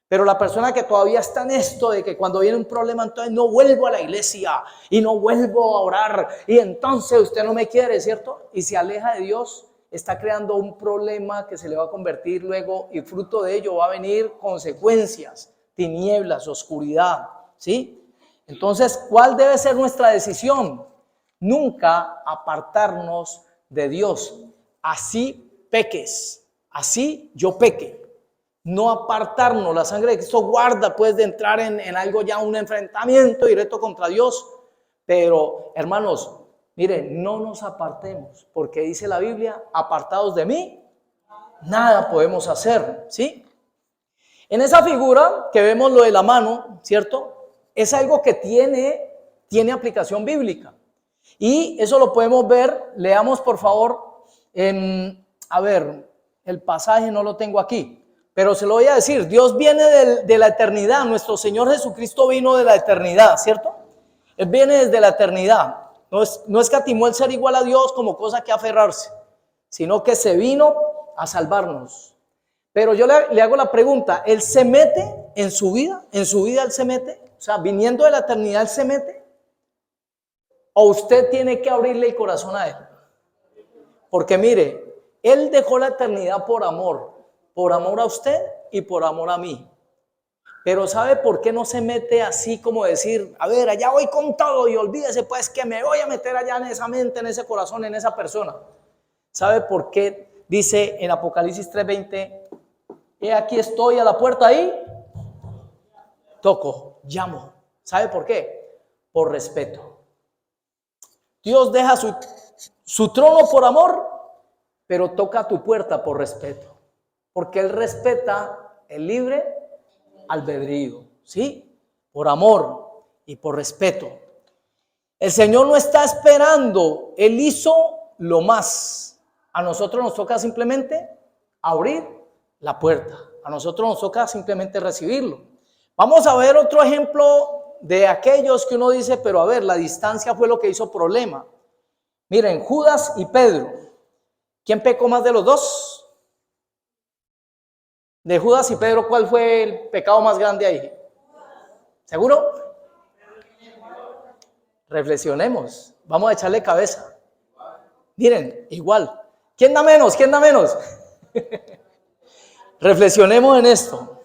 Pero la persona que todavía está en esto de que cuando viene un problema, entonces no vuelvo a la iglesia y no vuelvo a orar y entonces usted no me quiere, ¿cierto? Y se aleja de Dios, está creando un problema que se le va a convertir luego y fruto de ello va a venir consecuencias, tinieblas, oscuridad, ¿sí? Entonces, ¿cuál debe ser nuestra decisión? Nunca apartarnos de Dios. Así peques, así yo peque. No apartarnos, la sangre de Cristo guarda pues de entrar en algo ya, un enfrentamiento directo contra Dios. Pero hermanos, miren, no nos apartemos, porque dice la Biblia, apartados de mí, nada podemos hacer, ¿sí? En esa figura que vemos lo de la mano, ¿cierto? Es algo que tiene aplicación bíblica. Y eso lo podemos ver, leamos por favor, a ver, el pasaje no lo tengo aquí. Pero se lo voy a decir, Dios viene de la eternidad, nuestro Señor Jesucristo vino de la eternidad, ¿cierto? Él viene desde la eternidad, no escatimó el ser igual a Dios como cosa que aferrarse, sino que se vino a salvarnos. Pero yo le hago la pregunta, ¿Él se mete en su vida? ¿En su vida Él se mete? O sea, viniendo de la eternidad Él se mete. ¿O usted tiene que abrirle el corazón a Él? Porque mire, Él dejó la eternidad por amor a usted y por amor a mí. Pero ¿sabe por qué no se mete así como decir, a ver, allá voy con todo y olvídese pues que me voy a meter allá en esa mente, en ese corazón, en esa persona? ¿Sabe por qué dice en Apocalipsis 3:20, he aquí estoy a la puerta y toco, llamo? ¿Sabe por qué? Por respeto. Dios deja su trono por amor, pero toca tu puerta por respeto. Porque Él respeta el libre albedrío, ¿sí? Por amor y por respeto. El Señor no está esperando, Él hizo lo más. A nosotros nos toca simplemente abrir la puerta. A nosotros nos toca simplemente recibirlo. Vamos a ver otro ejemplo de aquellos que uno dice, pero a ver, la distancia fue lo que hizo problema. Miren, Judas y Pedro. ¿Quién pecó más de los dos? De Judas y Pedro, ¿cuál fue el pecado más grande ahí? ¿Seguro? Reflexionemos, vamos a echarle cabeza. Miren, igual. ¿Quién da menos? ¿Quién da menos? Reflexionemos en esto.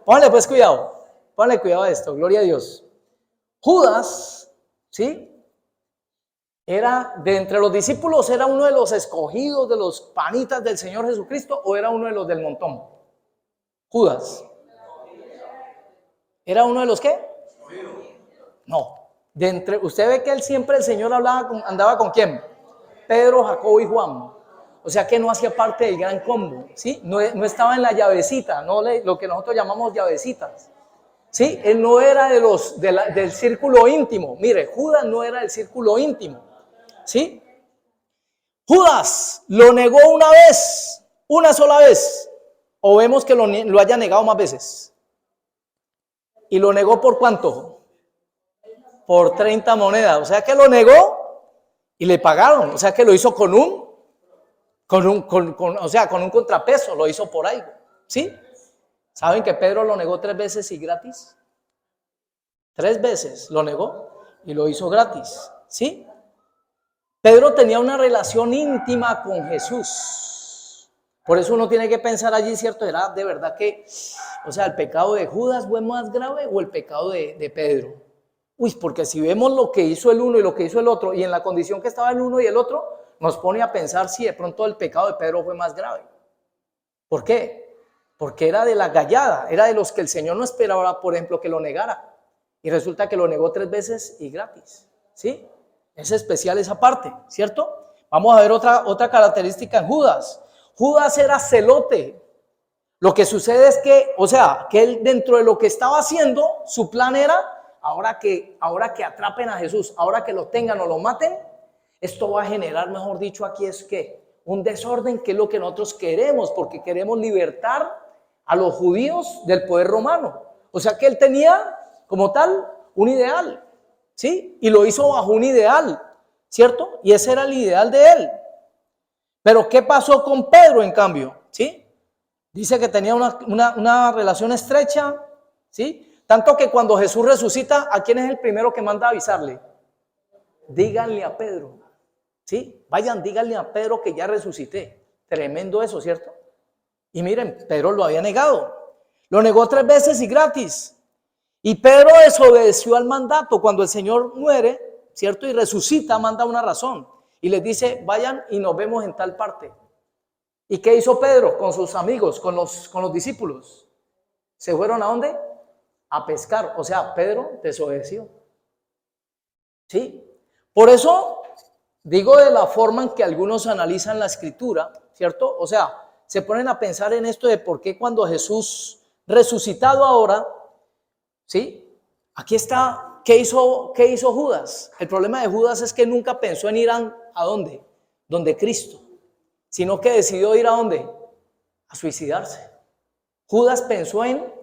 Pónganle pues cuidado. Pónganle cuidado a esto, gloria a Dios. Judas, ¿sí? ¿Era de entre los discípulos, era uno de los escogidos, de los panitas del Señor Jesucristo, o era uno de los del montón? Judas. ¿Era uno de los qué? No. Usted ve que él siempre, el Señor andaba con ¿quién? Pedro, Jacobo y Juan. O sea que no hacía parte del gran combo, ¿sí? No estaba en la llavecita, lo que nosotros llamamos llavecitas. ¿Sí? Él no era del círculo íntimo. Mire, Judas no era del círculo íntimo. ¿Sí? Judas lo negó una sola vez, o vemos que lo haya negado más veces. ¿Y lo negó por cuánto? Por 30 monedas. O sea que lo negó y le pagaron. O sea que lo hizo con un contrapeso, lo hizo por algo. ¿Sí? ¿Saben que Pedro lo negó 3 veces y gratis? 3 veces lo negó y lo hizo gratis. ¿Sí? Pedro tenía una relación íntima con Jesús. Por eso uno tiene que pensar allí, ¿cierto? ¿Era de verdad que, o sea, el pecado de Judas fue más grave o el pecado de Pedro? Uy, porque si vemos lo que hizo el uno y lo que hizo el otro, y en la condición que estaba el uno y el otro, nos pone a pensar si de pronto el pecado de Pedro fue más grave. ¿Por qué? Porque era de la gallada, era de los que el Señor no esperaba, por ejemplo, que lo negara. Y resulta que lo negó 3 veces y gratis. ¿Sí? Es especial esa parte, ¿cierto? Vamos a ver otra característica en Judas. Judas era celote. Lo que sucede es que, o sea, que él dentro de lo que estaba haciendo, su plan era, ahora que atrapen a Jesús, ahora que lo tengan o lo maten, esto va a generar, mejor dicho, aquí es que un desorden, que es lo que nosotros queremos, porque queremos libertar a los judíos del poder romano. O sea que él tenía como tal un ideal, ¿sí? Y lo hizo bajo un ideal, ¿cierto? Y ese era el ideal de él. Pero ¿qué pasó con Pedro en cambio? ¿Sí? Dice que tenía una relación estrecha, ¿sí? Tanto que cuando Jesús resucita, ¿a quién es el primero que manda a avisarle? Díganle a Pedro, ¿sí? Vayan, díganle a Pedro que ya resucité. Tremendo eso, ¿cierto? Y miren, Pedro lo había negado. Lo negó 3 veces y gratis. Y Pedro desobedeció al mandato. Cuando el Señor muere, ¿cierto? Y resucita, manda una razón. Y les dice, vayan y nos vemos en tal parte. ¿Y qué hizo Pedro con sus amigos, con los discípulos? ¿Se fueron a dónde? A pescar. O sea, Pedro desobedeció. ¿Sí? Por eso digo de la forma en que algunos analizan la escritura, ¿cierto? O sea, se ponen a pensar en esto de por qué cuando Jesús resucitado ahora, ¿sí? Aquí está, ¿qué hizo Judas? El problema de Judas es que nunca pensó en ir ¿a dónde? Donde Cristo, sino que decidió ir ¿a dónde? A suicidarse. Judas pensó en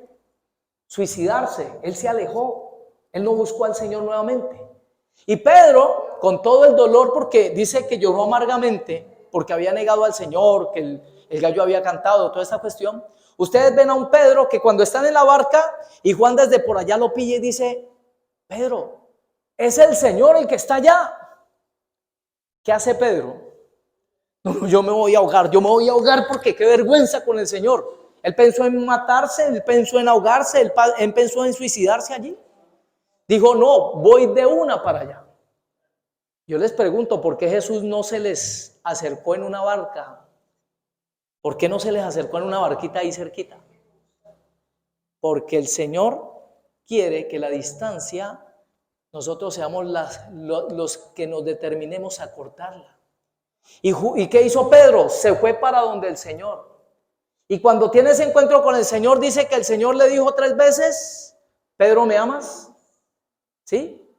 suicidarse, él se alejó, él no buscó al Señor nuevamente. Y Pedro, con todo el dolor, porque dice que lloró amargamente, porque había negado al Señor, que el gallo había cantado, toda esta cuestión. Ustedes ven a un Pedro que cuando están en la barca y Juan desde por allá lo pilla y dice, Pedro, es el Señor el que está allá. ¿Qué hace Pedro? No, yo me voy a ahogar porque qué vergüenza con el Señor. Él pensó en matarse, él pensó en ahogarse, él pensó en suicidarse allí. Dijo, no, voy de una para allá. Yo les pregunto, ¿por qué Jesús no se les acercó en una barca? ¿Por qué no se les acercó en una barquita ahí cerquita? Porque el Señor quiere que la distancia, nosotros seamos los que nos determinemos a cortarla. ¿Y qué hizo Pedro? Se fue para donde el Señor. Y cuando tiene ese encuentro con el Señor, dice que el Señor le dijo 3 veces, Pedro, ¿me amas? ¿Sí?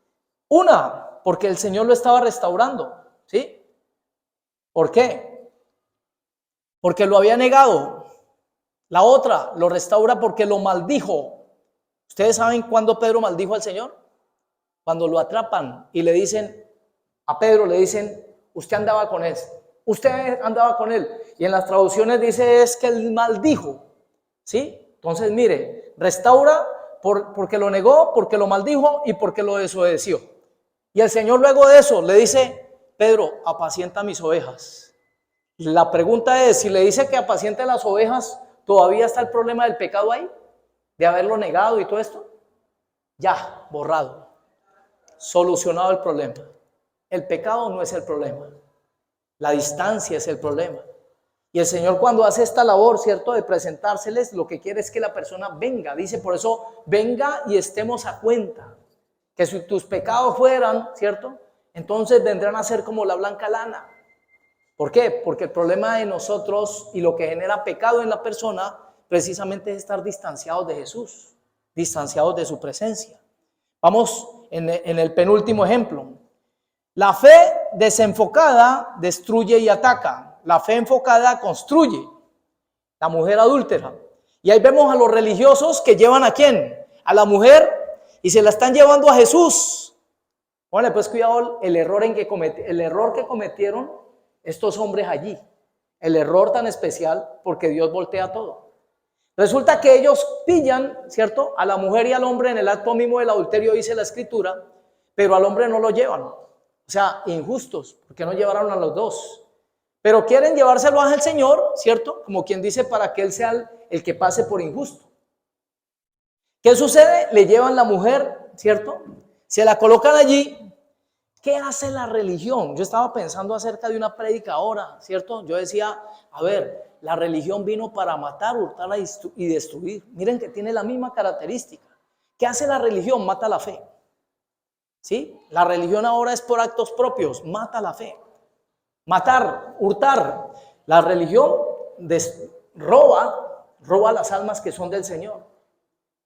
Una, porque el Señor lo estaba restaurando. ¿Sí? ¿Por qué? Porque lo había negado. La otra, lo restaura porque lo maldijo. ¿Ustedes saben cuándo Pedro maldijo al Señor? Cuando lo atrapan y le dicen, a Pedro le dicen, usted andaba con él. Usted andaba con él. Y en las traducciones dice es que él maldijo. ¿Sí? Entonces mire, restaura porque lo negó, porque lo maldijo y porque lo desobedeció. Y el Señor luego de eso le dice, Pedro, apacienta mis ovejas. La pregunta es, si le dice que apaciente las ovejas, ¿todavía está el problema del pecado ahí? De haberlo negado y todo esto. Ya, borrado. Solucionado el problema. El pecado no es el problema. La distancia es el problema. Y el Señor cuando hace esta labor, ¿cierto? De presentárseles, lo que quiere es que la persona venga. Dice por eso, venga y estemos a cuenta. Que si tus pecados fueran, ¿cierto? Entonces vendrán a ser como la blanca lana. ¿Por qué? Porque el problema de nosotros y lo que genera pecado en la persona precisamente es estar distanciados de Jesús, distanciados de su presencia. Vamos en el penúltimo ejemplo. La fe desenfocada destruye y ataca. La fe enfocada construye. La mujer adúltera. Y ahí vemos a los religiosos que llevan ¿a quién? a la mujer y se la están llevando a Jesús. Póngale pues cuidado el error que cometieron estos hombres allí. El error tan especial porque Dios voltea todo. Resulta que ellos pillan, ¿cierto?, a la mujer y al hombre en el acto mismo del adulterio, dice la Escritura, pero al hombre no lo llevan. O sea, injustos, porque no llevaron a los dos. Pero quieren llevárselo al Señor, ¿cierto? Como quien dice, para que Él sea el que pase por injusto. ¿Qué sucede? Le llevan la mujer, ¿cierto? Se la colocan allí. ¿Qué hace la religión? Yo estaba pensando acerca de una prédica ahora, ¿cierto? Yo decía, a ver, la religión vino para matar, hurtar y destruir. Miren que tiene la misma característica. ¿Qué hace la religión? Mata la fe. ¿Sí? La religión ahora es por actos propios, mata la fe. Matar, hurtar. La religión roba las almas que son del Señor.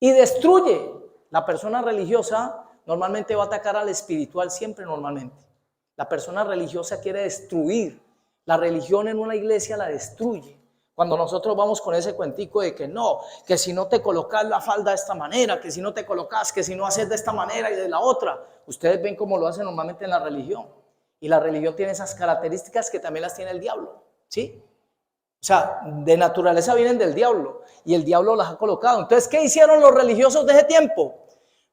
Y destruye. La persona religiosa normalmente va a atacar al espiritual siempre normalmente. La persona religiosa quiere destruir. La religión en una iglesia la destruye. Cuando nosotros vamos con ese cuentico de que no, que si no te colocas la falda de esta manera, que si no te colocas, que si no haces de esta manera y de la otra. Ustedes ven cómo lo hacen normalmente en la religión. Y la religión tiene esas características que también las tiene el diablo, ¿sí? O sea, de naturaleza vienen del diablo y el diablo las ha colocado. Entonces, ¿qué hicieron los religiosos de ese tiempo?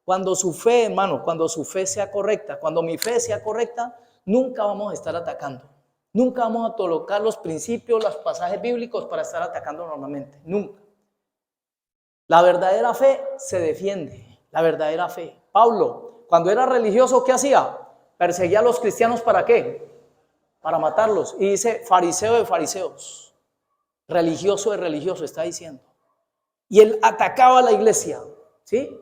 Cuando su fe, hermano, cuando su fe sea correcta, cuando mi fe sea correcta, nunca vamos a estar atacando. Nunca vamos a colocar los principios, los pasajes bíblicos para estar atacando normalmente. Nunca. La verdadera fe se defiende. La verdadera fe. Pablo, cuando era religioso, ¿qué hacía? Perseguía a los cristianos, ¿para qué? Para matarlos. Y dice, fariseo de fariseos. Religioso de religioso, está diciendo. Y él atacaba a la iglesia, ¿sí?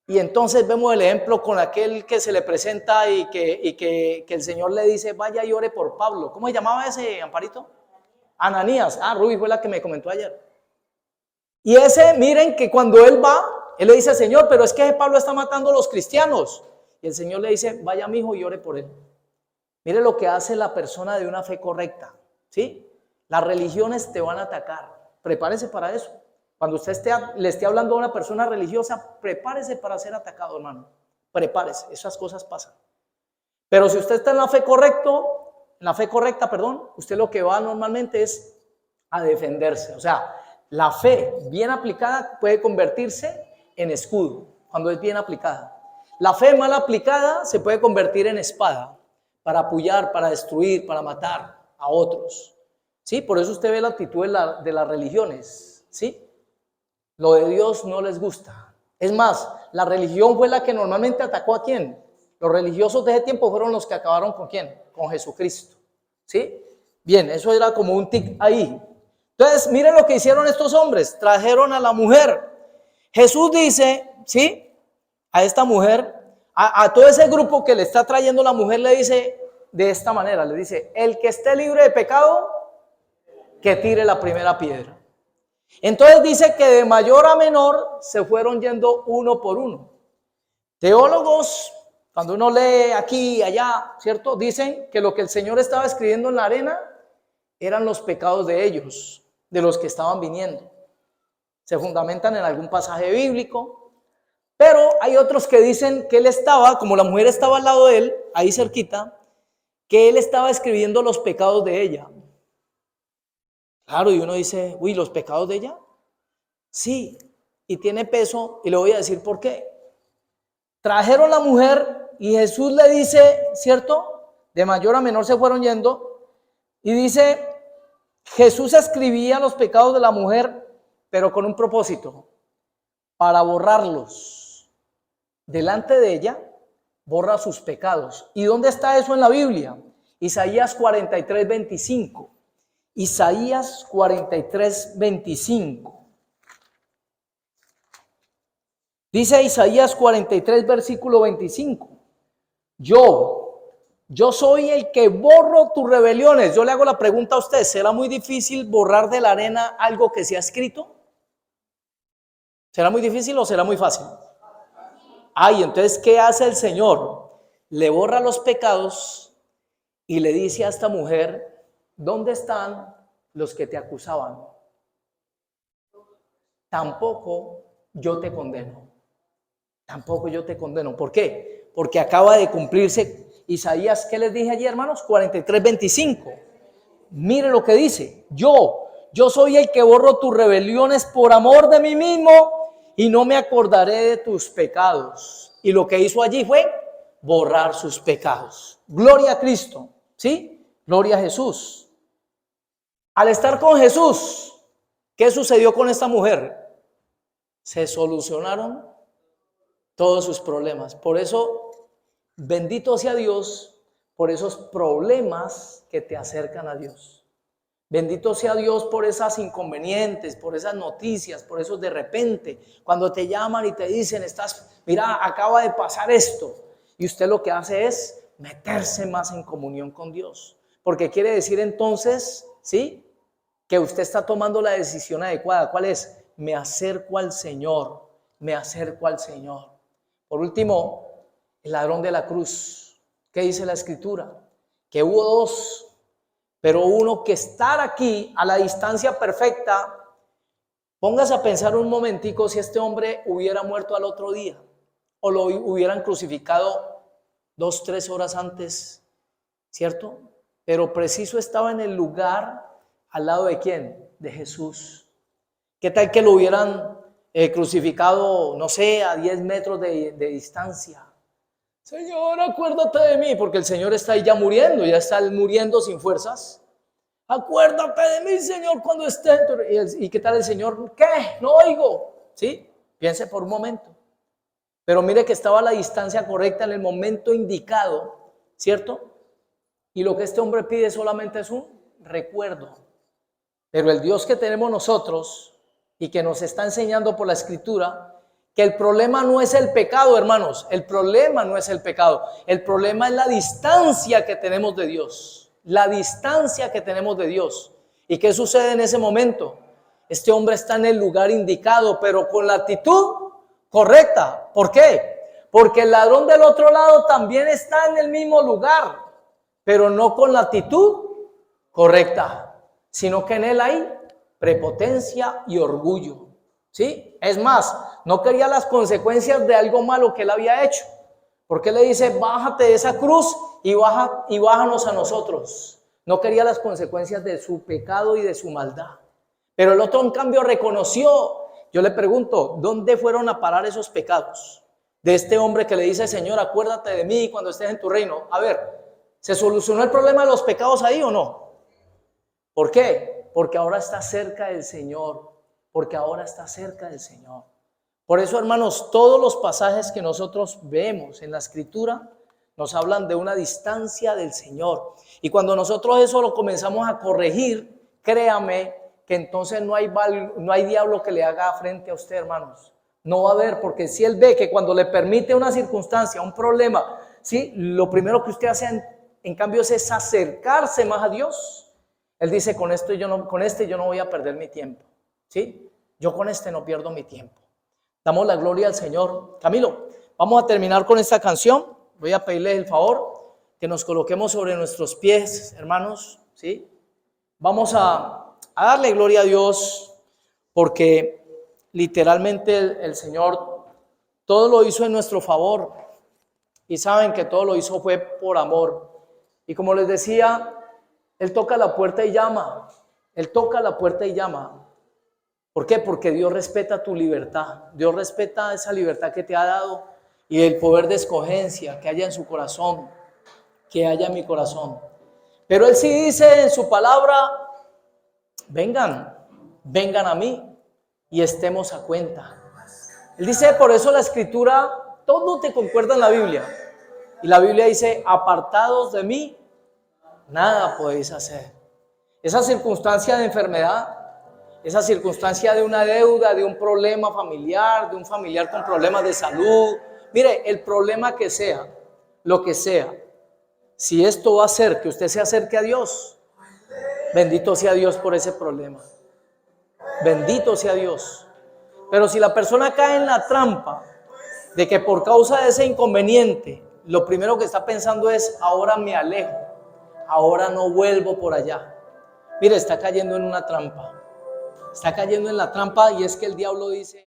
Y entonces vemos el ejemplo con aquel que se le presenta y que el Señor le dice, vaya y ore por Pablo. ¿Cómo se llamaba ese, Amparito? Ananías. Ruby fue la que me comentó ayer. Y ese, miren que cuando él va, él le dice, Señor, pero es que Pablo está matando a los cristianos. Y el Señor le dice, vaya mi hijo y ore por él. Mire lo que hace la persona de una fe correcta, ¿sí? Las religiones te van a atacar. Prepárese para eso. Cuando usted le esté hablando a una persona religiosa, prepárese para ser atacado, hermano. Prepárese, esas cosas pasan. Pero si usted está en la fe correcta, usted lo que va normalmente es a defenderse. O sea, la fe bien aplicada puede convertirse en escudo, cuando es bien aplicada. La fe mal aplicada se puede convertir en espada, para apoyar, para destruir, para matar a otros. ¿Sí? Por eso usted ve la actitud de las religiones, ¿sí? Lo de Dios no les gusta. Es más, la religión fue la que normalmente atacó a ¿quién? Los religiosos de ese tiempo fueron los que acabaron ¿con quién? Con Jesucristo, ¿sí? Bien, eso era como un tic ahí. Entonces, miren lo que hicieron estos hombres. Trajeron a la mujer. Jesús dice, ¿sí? A esta mujer, a todo ese grupo que le está trayendo la mujer, le dice de esta manera, le dice, el que esté libre de pecado, que tire la primera piedra. Entonces dice que de mayor a menor se fueron yendo uno por uno. Teólogos, cuando uno lee aquí y allá, ¿cierto? Dicen que lo que el Señor estaba escribiendo en la arena eran los pecados de ellos, de los que estaban viniendo. Se fundamentan en algún pasaje bíblico, pero hay otros que dicen que él estaba, como la mujer estaba al lado de él, ahí cerquita, que él estaba escribiendo los pecados de ella. Claro, y uno dice, uy, ¿los pecados de ella? Sí, y tiene peso, y le voy a decir por qué. Trajeron la mujer y Jesús le dice, ¿cierto? De mayor a menor se fueron yendo, y dice, Jesús escribía los pecados de la mujer, pero con un propósito, para borrarlos. Delante de ella, borra sus pecados. ¿Y dónde está eso en la Biblia? Isaías 43, 25. Isaías 43, 25. Dice Isaías 43, versículo 25. Yo soy el que borro tus rebeliones. Yo le hago la pregunta a usted, ¿será muy difícil borrar de la arena algo que se ha escrito? ¿Será muy difícil o será muy fácil? Entonces, ¿qué hace el Señor? Le borra los pecados y le dice a esta mujer, ¿dónde están los que te acusaban? Tampoco yo te condeno. tampoco yo te condeno. ¿Por qué? Porque acaba de cumplirse Isaías, ¿qué les dije ayer, hermanos? 43:25. Mire lo que dice. Yo soy el que borro tus rebeliones por amor de mí mismo y no me acordaré de tus pecados. Y lo que hizo allí fue borrar sus pecados. Gloria a Cristo, ¿sí? Gloria a Jesús. Al estar con Jesús, ¿qué sucedió con esta mujer? Se solucionaron todos sus problemas. Por eso, bendito sea Dios por esos problemas que te acercan a Dios. Bendito sea Dios por esas inconvenientes, por esas noticias, por esos de repente, cuando te llaman y te dicen, mira, acaba de pasar esto. Y usted lo que hace es meterse más en comunión con Dios. Porque quiere decir entonces, ¿sí?, que usted está tomando la decisión adecuada. ¿Cuál es? Me acerco al Señor, me acerco al Señor. Por último, el ladrón de la cruz. ¿Qué dice la Escritura? Que hubo dos, pero uno que estar aquí a la distancia perfecta. Póngase a pensar un momentico si este hombre hubiera muerto al otro día o lo hubieran crucificado 2-3 horas antes, ¿cierto? Pero preciso estaba en el lugar al lado de ¿quién? De Jesús. ¿Qué tal que lo hubieran crucificado, no sé, a 10 metros de distancia? Señor, acuérdate de mí, porque el Señor está ahí ya muriendo, ya está muriendo sin fuerzas. Acuérdate de mí, Señor, cuando esté. ¿Y qué tal el Señor? ¿Qué? No oigo. ¿Sí? Piense por un momento. Pero mire que estaba a la distancia correcta en el momento indicado, ¿cierto? Y lo que este hombre pide solamente es un recuerdo. Pero el Dios que tenemos nosotros y que nos está enseñando por la Escritura, que el problema no es el pecado, hermanos. El problema no es el pecado. El problema es la distancia que tenemos de Dios. La distancia que tenemos de Dios. ¿Y qué sucede en ese momento? Este hombre está en el lugar indicado, pero con la actitud correcta. ¿Por qué? Porque el ladrón del otro lado también está en el mismo lugar, pero no con la actitud correcta, sino que en él hay prepotencia y orgullo. ¿Sí? Es más, no quería las consecuencias de algo malo que él había hecho. Porque le dice, bájate de esa cruz y bájanos a nosotros. No quería las consecuencias de su pecado y de su maldad. Pero el otro en cambio reconoció. Yo le pregunto, ¿dónde fueron a parar esos pecados? De este hombre que le dice, Señor, acuérdate de mí cuando estés en tu reino. A ver, ¿se solucionó el problema de los pecados ahí o no? ¿Por qué? Porque ahora está cerca del Señor. Porque ahora está cerca del Señor. Por eso, hermanos, todos los pasajes que nosotros vemos en la Escritura nos hablan de una distancia del Señor. Y cuando nosotros eso lo comenzamos a corregir, créame que entonces no hay diablo que le haga frente a usted, hermanos. No va a haber, porque si él ve que cuando le permite una circunstancia, un problema, ¿sí?, lo primero que usted hace en cambio es acercarse más a Dios. Él dice, con este yo no voy a perder mi tiempo. ¿Sí? Yo con este no pierdo mi tiempo. Damos la gloria al Señor. Camilo, vamos a terminar con esta canción. Voy a pedirles el favor que nos coloquemos sobre nuestros pies, hermanos. ¿Sí? Vamos a darle gloria a Dios porque literalmente el Señor todo lo hizo en nuestro favor. Y saben que todo lo hizo fue por amor. Y como les decía, Él toca la puerta y llama. Él toca la puerta y llama. ¿Por qué? Porque Dios respeta tu libertad. Dios respeta esa libertad que te ha dado y el poder de escogencia que haya en su corazón, que haya en mi corazón. Pero Él sí dice en su palabra, vengan a mí y estemos a cuenta. Él dice, por eso la Escritura, todo te concuerda en la Biblia. Y la Biblia dice, apartados de mí, nada podéis hacer. Esa circunstancia de enfermedad, esa circunstancia de una deuda, de un problema familiar, de un familiar con problemas de salud. Mire, el problema que sea, lo que sea, si esto va a hacer que usted se acerque a Dios, bendito sea Dios por ese problema. Bendito sea Dios. Pero si la persona cae en la trampa de que por causa de ese inconveniente, lo primero que está pensando es, ahora me alejo, ahora no vuelvo por allá. Mire, está cayendo en una trampa. Está cayendo en la trampa y es que el diablo dice...